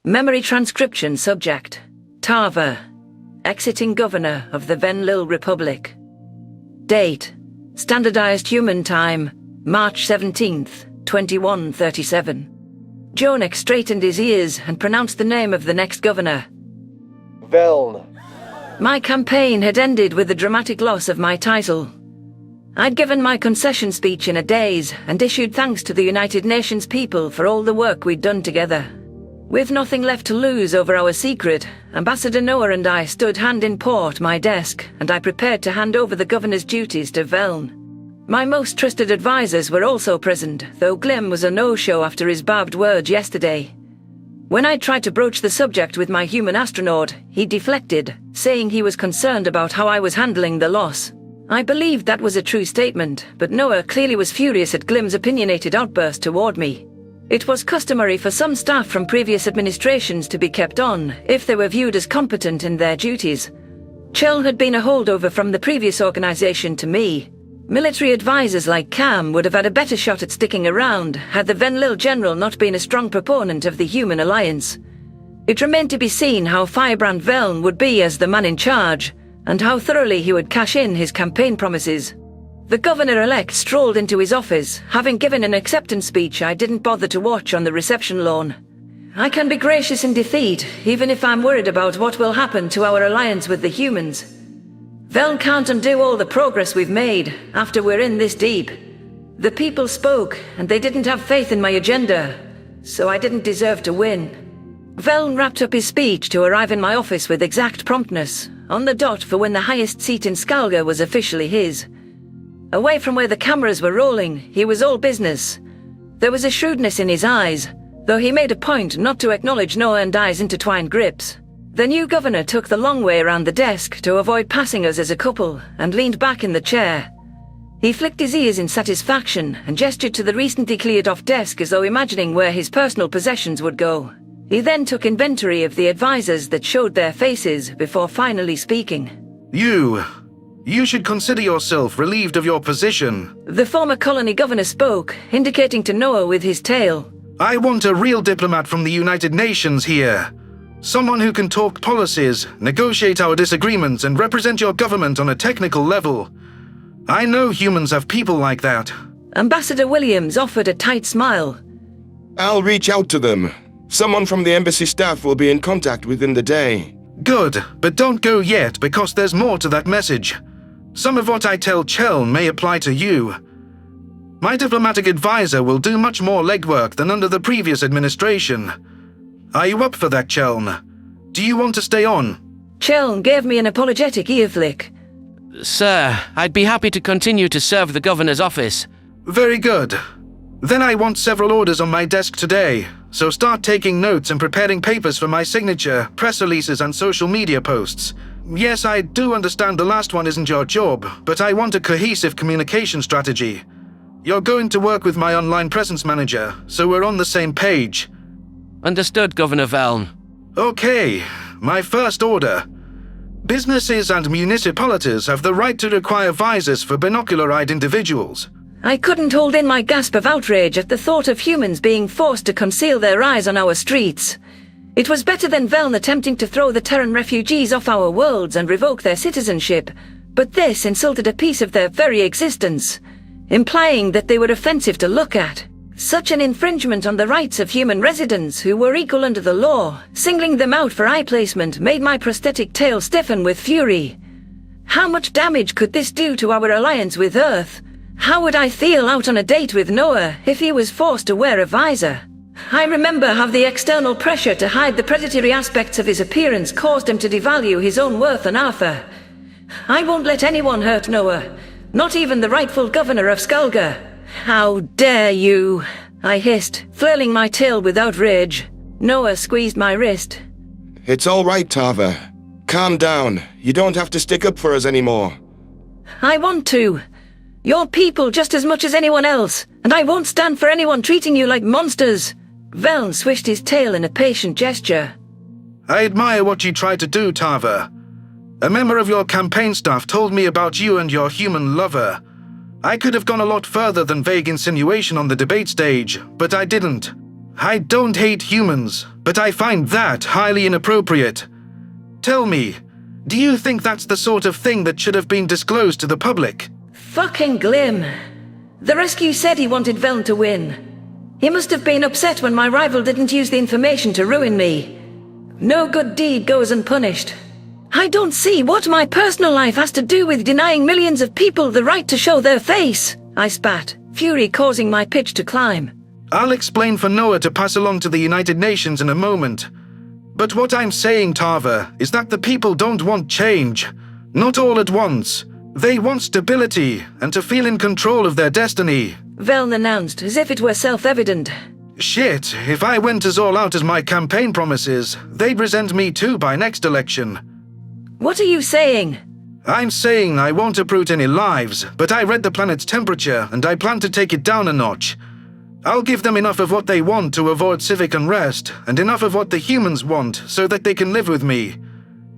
Memory transcription subject. Tarver. Exiting governor of the Venlil Republic. Date. Standardized human time. March 17th, 2137. Jonek straightened his ears and pronounced the name of the next governor. Veln. My campaign had ended with the dramatic loss of my title. I'd given my concession speech in a daze and issued thanks to the United Nations people for all the work we'd done together. With nothing left to lose over our secret, Ambassador Noah and I stood hand in paw at my desk, and I prepared to hand over the governor's duties to Veln. My most trusted advisors were also present, though Glim was a no-show after his barbed words yesterday. When I tried to broach the subject with my human astronaut, he deflected, saying he was concerned about how I was handling the loss. I believed that was a true statement, but Noah clearly was furious at Glim's opinionated outburst toward me. It was customary for some staff from previous administrations to be kept on, if they were viewed as competent in their duties. Chell had been a holdover from the previous organization to me. Military advisors like Cam would have had a better shot at sticking around, had the Venlil general not been a strong proponent of the human alliance. It remained to be seen how Firebrand Veln would be as the man in charge, and how thoroughly he would cash in his campaign promises. The governor-elect strolled into his office, having given an acceptance speech I didn't bother to watch on the reception lawn. I can be gracious in defeat, even if I'm worried about what will happen to our alliance with the humans. Veln can't undo all the progress we've made, after we're in this deep. The people spoke, and they didn't have faith in my agenda, so I didn't deserve to win. Veln wrapped up his speech to arrive in my office with exact promptness, on the dot for when the highest seat in Skalga was officially his. Away from where the cameras were rolling, he was all business. There was a shrewdness in his eyes, though he made a point not to acknowledge Noah and I's intertwined grips. The new governor took the long way around the desk to avoid passing us as a couple, and leaned back in the chair. He flicked his ears in satisfaction and gestured to the recently cleared-off desk as though imagining where his personal possessions would go. He then took inventory of the advisors that showed their faces before finally speaking. You should consider yourself relieved of your position. The former colony governor spoke, indicating to Noah with his tail. I want a real diplomat from the United Nations here. Someone who can talk policies, negotiate our disagreements, and represent your government on a technical level. I know humans have people like that. Ambassador Williams offered a tight smile. I'll reach out to them. Someone from the embassy staff will be in contact within the day. Good, but don't go yet because there's more to that message. Some of what I tell Chell may apply to you. My diplomatic advisor will do much more legwork than under the previous administration. Are you up for that, Cheln? Do you want to stay on? Cheln gave me an apologetic ear flick. Sir, I'd be happy to continue to serve the governor's office. Very good. Then I want several orders on my desk today, so start taking notes and preparing papers for my signature, press releases and social media posts. Yes, I do understand the last one isn't your job, but I want a cohesive communication strategy. You're going to work with my online presence manager, so we're on the same page. Understood, Governor Veln. Okay, my first order. Businesses and municipalities have the right to require visors for binocular-eyed individuals. I couldn't hold in my gasp of outrage at the thought of humans being forced to conceal their eyes on our streets. It was better than Veln attempting to throw the Terran refugees off our worlds and revoke their citizenship, but this insulted a piece of their very existence, implying that they were offensive to look at. Such an infringement on the rights of human residents who were equal under the law, singling them out for eye placement, made my prosthetic tail stiffen with fury. How much damage could this do to our alliance with Earth? How would I feel out on a date with Noah if he was forced to wear a visor? I remember how the external pressure to hide the predatory aspects of his appearance caused him to devalue his own worth on Arthur. I won't let anyone hurt Noah, not even the rightful governor of Skalga. How dare you? I hissed, flailing my tail with outrage. Noah squeezed my wrist. It's all right, Tarver. Calm down. You don't have to stick up for us anymore. I want to. You're people just as much as anyone else, and I won't stand for anyone treating you like monsters. Veln swished his tail in a patient gesture. I admire what you tried to do, Tarver. A member of your campaign staff told me about you and your human lover. I could have gone a lot further than vague insinuation on the debate stage, but I didn't. I don't hate humans, but I find that highly inappropriate. Tell me, do you think that's the sort of thing that should have been disclosed to the public? Fucking Glim. The rescue said he wanted Veln to win. He must have been upset when my rival didn't use the information to ruin me. No good deed goes unpunished. I don't see what my personal life has to do with denying millions of people the right to show their face, I spat, fury causing my pitch to climb. I'll explain for Noah to pass along to the United Nations in a moment. But what I'm saying, Tava, is that the people don't want change. Not all at once. They want stability and to feel in control of their destiny. Veln announced, as if it were self-evident. Shit, if I went as all out as my campaign promises, they'd resent me too by next election. What are you saying? I'm saying I won't uproot any lives, but I read the planet's temperature and I plan to take it down a notch. I'll give them enough of what they want to avoid civic unrest, and enough of what the humans want so that they can live with me.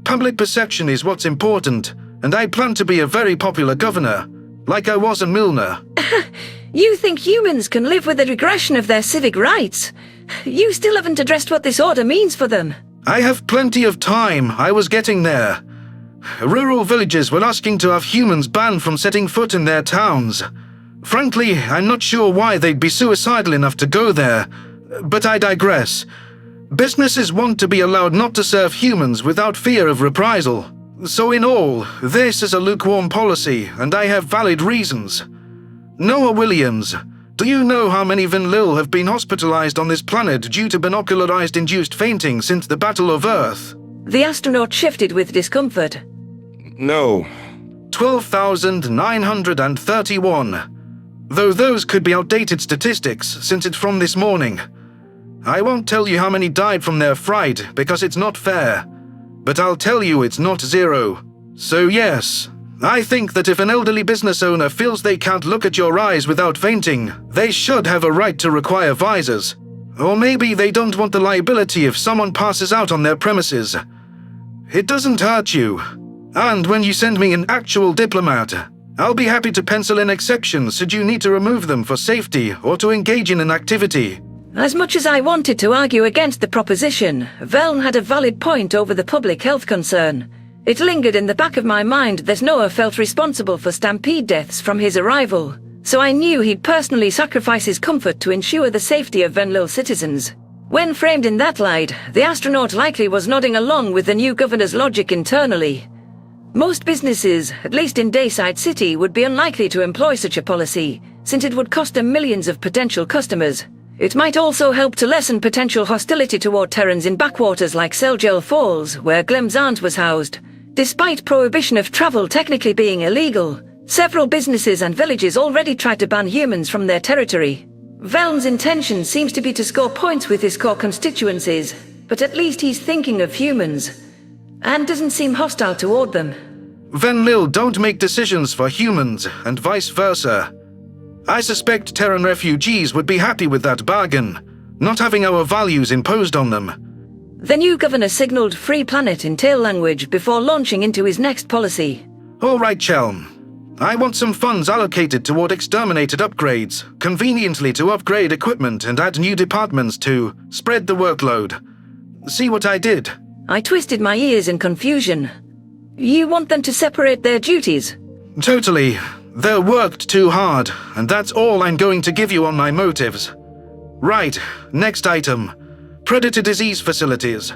Public perception is what's important, and I plan to be a very popular governor, like I was in Milner. You think humans can live with the regression of their civic rights? You still haven't addressed what this order means for them. I have plenty of time. I was getting there. Rural villages were asking to have humans banned from setting foot in their towns. Frankly, I'm not sure why they'd be suicidal enough to go there. But I digress. Businesses want to be allowed not to serve humans without fear of reprisal. So in all, this is a lukewarm policy, and I have valid reasons. Noah Williams, do you know how many Vinlil have been hospitalized on this planet due to binocularized induced fainting since the Battle of Earth? The astronaut shifted with discomfort. No. 12,931. Though those could be outdated statistics, since it's from this morning. I won't tell you how many died from their fright, because it's not fair. But I'll tell you it's not zero. So yes, I think that if an elderly business owner feels they can't look at your eyes without fainting, they should have a right to require visors. Or maybe they don't want the liability if someone passes out on their premises. It doesn't hurt you. And when you send me an actual diplomat, I'll be happy to pencil in exceptions should you need to remove them for safety or to engage in an activity. As much as I wanted to argue against the proposition, Veln had a valid point over the public health concern. It lingered in the back of my mind that Noah felt responsible for stampede deaths from his arrival, so I knew he'd personally sacrifice his comfort to ensure the safety of Venlil citizens. When framed in that light, the astronaut likely was nodding along with the new governor's logic internally. Most businesses, at least in Dayside City, would be unlikely to employ such a policy, since it would cost them millions of potential customers. It might also help to lessen potential hostility toward Terrans in backwaters like Selgel Falls, where Glem's aunt was housed. Despite prohibition of travel technically being illegal, several businesses and villages already tried to ban humans from their territory. Veln's intention seems to be to score points with his core constituencies, but at least he's thinking of humans, and doesn't seem hostile toward them. Venlil don't make decisions for humans, and vice versa. I suspect Terran refugees would be happy with that bargain, not having our values imposed on them. The new governor signaled Free Planet in tail language before launching into his next policy. All right, Chelm. I want some funds allocated toward exterminated upgrades, conveniently to upgrade equipment and add new departments to spread the workload. See what I did? I twisted my ears in confusion. You want them to separate their duties? Totally. They're worked too hard, and that's all I'm going to give you on my motives. Right, next item. Predator disease facilities.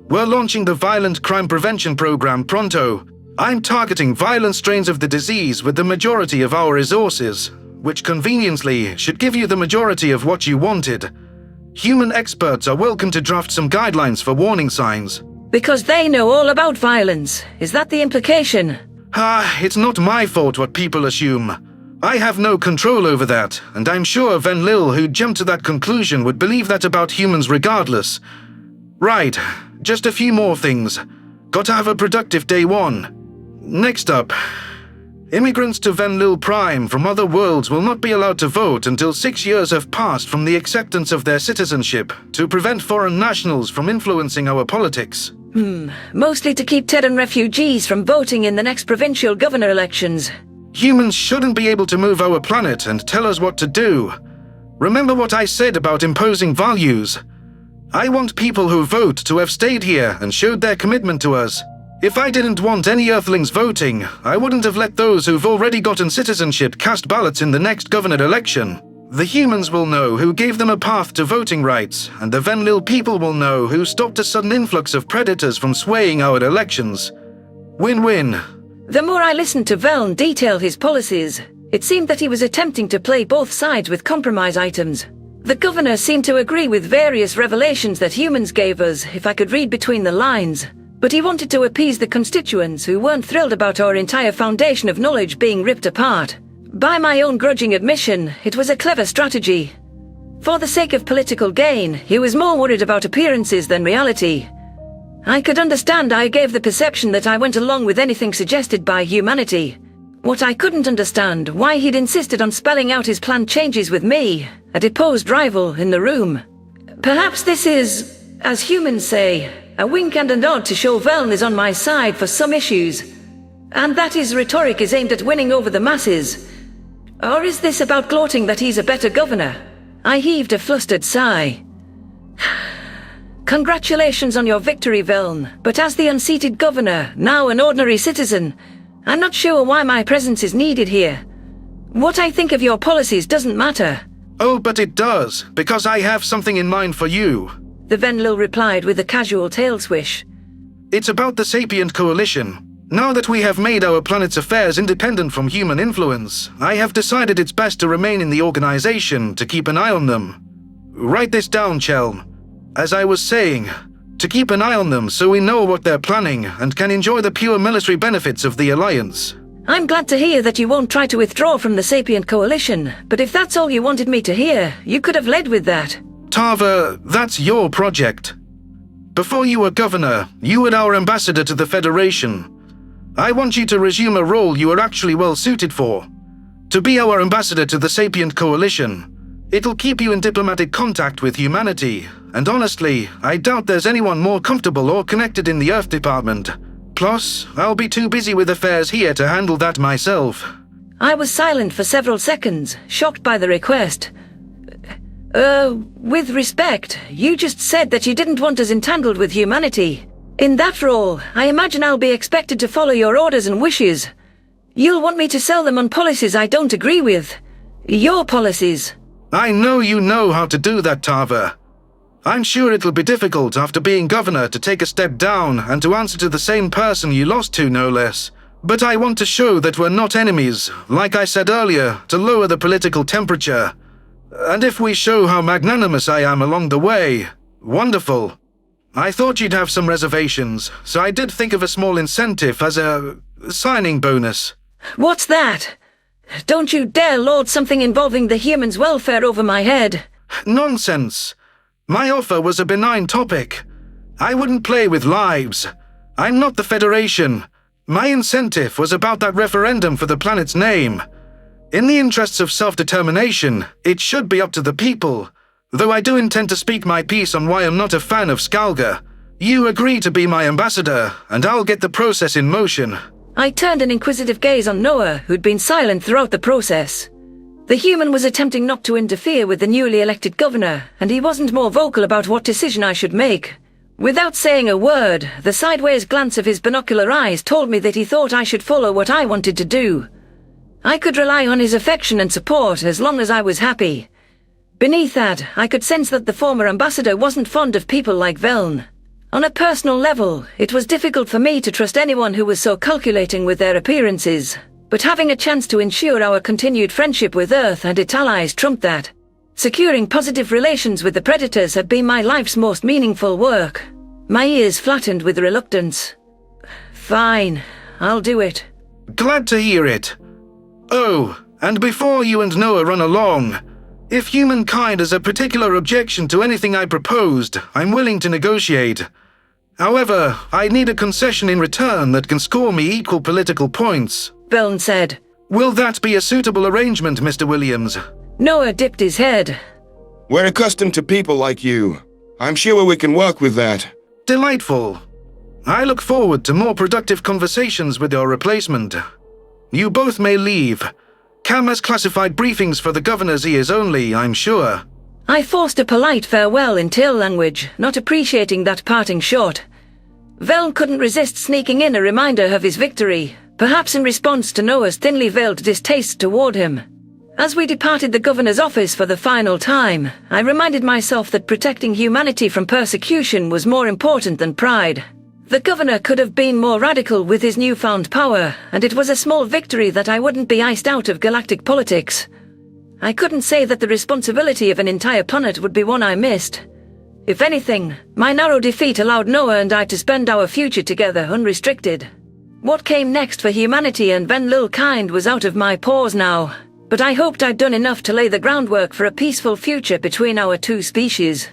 We're launching the Violent Crime Prevention Program pronto. I'm targeting violent strains of the disease with the majority of our resources, which conveniently should give you the majority of what you wanted. Human experts are welcome to draft some guidelines for warning signs. Because they know all about violence. Is that the implication? It's not my fault what people assume. I have no control over that, and I'm sure Venlil, who jumped to that conclusion, would believe that about humans regardless. Right, just a few more things. Got to have a productive day one. Next up, immigrants to Venlil Prime from other worlds will not be allowed to vote until 6 years have passed from the acceptance of their citizenship, to prevent foreign nationals from influencing our politics. Mostly to keep Terran refugees from voting in the next provincial governor elections. Humans shouldn't be able to move our planet and tell us what to do. Remember what I said about imposing values. I want people who vote to have stayed here and showed their commitment to us. If I didn't want any Earthlings voting, I wouldn't have let those who've already gotten citizenship cast ballots in the next governor election. The humans will know who gave them a path to voting rights, and the Venlil people will know who stopped a sudden influx of predators from swaying our elections. Win-win. The more I listened to Veln detail his policies, it seemed that he was attempting to play both sides with compromise items. The governor seemed to agree with various revelations that humans gave us, if I could read between the lines. But he wanted to appease the constituents who weren't thrilled about our entire foundation of knowledge being ripped apart. By my own grudging admission, it was a clever strategy. For the sake of political gain, he was more worried about appearances than reality. I could understand I gave the perception that I went along with anything suggested by humanity. What I couldn't understand, why he'd insisted on spelling out his planned changes with me, a deposed rival, in the room. Perhaps this is, as humans say, a wink and a nod to show Veln is on my side for some issues, and that his rhetoric is aimed at winning over the masses. Or is this about gloating that he's a better governor? I heaved a flustered sigh. Congratulations on your victory, Veln, but as the unseated governor, now an ordinary citizen, I'm not sure why my presence is needed here. What I think of your policies doesn't matter. Oh, but it does, because I have something in mind for you. The Venlil replied with a casual tail swish. It's about the Sapient Coalition. Now that we have made our planet's affairs independent from human influence, I have decided it's best to remain in the organization to keep an eye on them. Write this down, Chelm. As I was saying, to keep an eye on them so we know what they're planning and can enjoy the pure military benefits of the Alliance. I'm glad to hear that you won't try to withdraw from the Sapient Coalition, but if that's all you wanted me to hear, you could have led with that. Tava, that's your project. Before you were governor, you were our ambassador to the Federation. I want you to resume a role you are actually well suited for. To be our ambassador to the Sapient Coalition. It'll keep you in diplomatic contact with humanity, and honestly, I doubt there's anyone more comfortable or connected in the Earth Department. Plus, I'll be too busy with affairs here to handle that myself. I was silent for several seconds, shocked by the request. With respect, you just said that you didn't want us entangled with humanity. In that role, I imagine I'll be expected to follow your orders and wishes. You'll want me to sell them on policies I don't agree with. Your policies. I know you know how to do that, Tava. I'm sure it'll be difficult after being governor to take a step down and to answer to the same person you lost to, no less. But I want to show that we're not enemies, like I said earlier, to lower the political temperature. And if we show how magnanimous I am along the way, wonderful. I thought you'd have some reservations, so I did think of a small incentive as a signing bonus. What's that? Don't you dare lord something involving the humans' welfare over my head. Nonsense. My offer was a benign topic. I wouldn't play with lives. I'm not the Federation. My incentive was about that referendum for the planet's name. In the interests of self-determination, it should be up to the people. Though I do intend to speak my piece on why I'm not a fan of Skalga. You agree to be my ambassador, and I'll get the process in motion. I turned an inquisitive gaze on Noah, who'd been silent throughout the process. The human was attempting not to interfere with the newly elected governor, and he wasn't more vocal about what decision I should make. Without saying a word, the sideways glance of his binocular eyes told me that he thought I should follow what I wanted to do. I could rely on his affection and support as long as I was happy. Beneath that, I could sense that the former ambassador wasn't fond of people like Veln. On a personal level, it was difficult for me to trust anyone who was so calculating with their appearances, but having a chance to ensure our continued friendship with Earth and its allies trumped that. Securing positive relations with the Predators had been my life's most meaningful work. My ears flattened with reluctance. Fine, I'll do it. Glad to hear it. Oh, and before you and Noah run along, if humankind has a particular objection to anything I proposed, I'm willing to negotiate. However, I need a concession in return that can score me equal political points. Veln said. Will that be a suitable arrangement, Mr. Williams? Noah dipped his head. We're accustomed to people like you. I'm sure we can work with that. Delightful. I look forward to more productive conversations with your replacement. You both may leave. Calmer's classified briefings for the governor's ears only, I'm sure. I forced a polite farewell in tail language, not appreciating that parting shot. Veln couldn't resist sneaking in a reminder of his victory, perhaps in response to Noah's thinly veiled distaste toward him. As we departed the governor's office for the final time, I reminded myself that protecting humanity from persecution was more important than pride. The governor could have been more radical with his newfound power, and it was a small victory that I wouldn't be iced out of galactic politics. I couldn't say that the responsibility of an entire planet would be one I missed. If anything, my narrow defeat allowed Noah and I to spend our future together unrestricted. What came next for humanity and Venlil-kind was out of my paws now, but I hoped I'd done enough to lay the groundwork for a peaceful future between our two species.